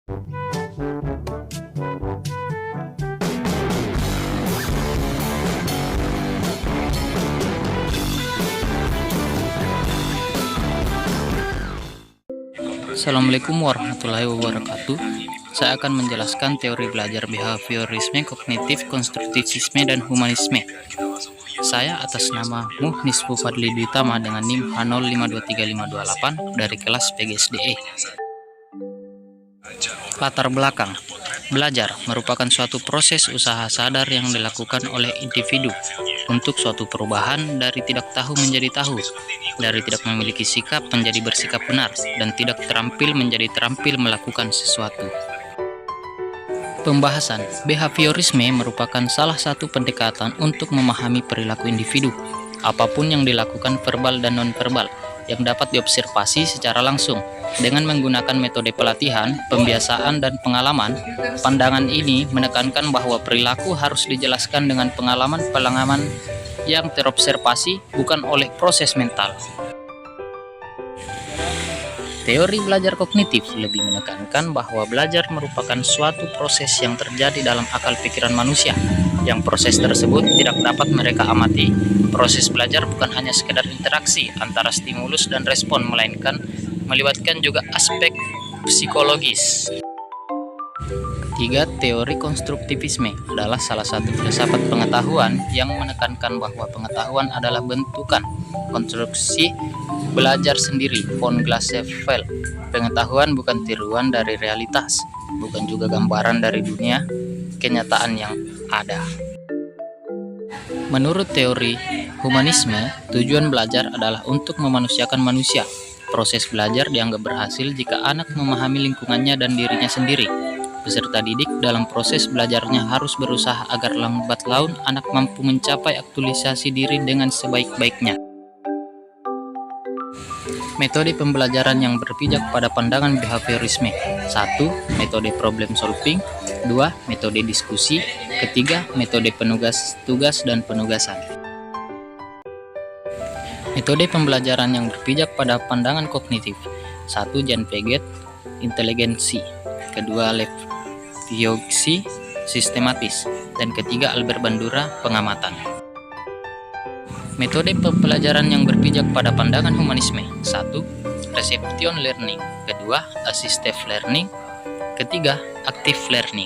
Assalamualaikum warahmatullahi wabarakatuh. Saya akan menjelaskan teori belajar behaviorisme, kognitif, konstruktivisme, dan humanisme. Saya atas nama Muhnisfu Fadli Dwitama dengan NIM H052358 dari kelas PGSDE. Latar belakang. Belajar merupakan suatu proses usaha sadar yang dilakukan oleh individu untuk suatu perubahan dari tidak tahu menjadi tahu, dari tidak memiliki sikap menjadi bersikap benar, dan tidak terampil menjadi terampil melakukan sesuatu. Pembahasan. Behaviorisme merupakan salah satu pendekatan untuk memahami perilaku individu, apapun yang dilakukan verbal dan non-verbal, yang dapat diobservasi secara langsung. Dengan menggunakan metode pelatihan, pembiasaan, dan pengalaman, pandangan ini menekankan bahwa perilaku harus dijelaskan dengan pengalaman-pengalaman yang terobservasi, bukan oleh proses mental. Teori belajar kognitif lebih menekankan bahwa belajar merupakan suatu proses yang terjadi dalam akal pikiran manusia, yang proses tersebut tidak dapat mereka amati. Proses belajar bukan hanya sekedar interaksi antara stimulus dan respon, melainkan melibatkan juga aspek psikologis. Ketiga, teori konstruktivisme adalah salah satu filsafat pengetahuan yang menekankan bahwa pengetahuan adalah bentukan konstruksi belajar sendiri, von Glassfeld. Pengetahuan bukan tiruan dari realitas, bukan juga gambaran dari dunia kenyataan yang ada. Menurut teori humanisme, tujuan belajar adalah untuk memanusiakan manusia. Proses belajar dianggap berhasil jika anak memahami lingkungannya dan dirinya sendiri. Peserta didik dalam proses belajarnya harus berusaha agar lambat laun anak mampu mencapai aktualisasi diri dengan sebaik-baiknya. Metode pembelajaran yang berpijak pada pandangan behaviorisme. 1. Metode problem solving. 2. Metode diskusi. Ketiga, metode tugas dan penugasan. Metode pembelajaran yang berpijak pada pandangan kognitif. 1. Jan Piaget, inteligensi. Kedua, Lev Vygotsky, sistematis. Dan ketiga, Albert Bandura, pengamatan. Metode pembelajaran yang berpijak pada pandangan humanisme. 1. Reception learning. Kedua, assistive learning. Ketiga, active learning.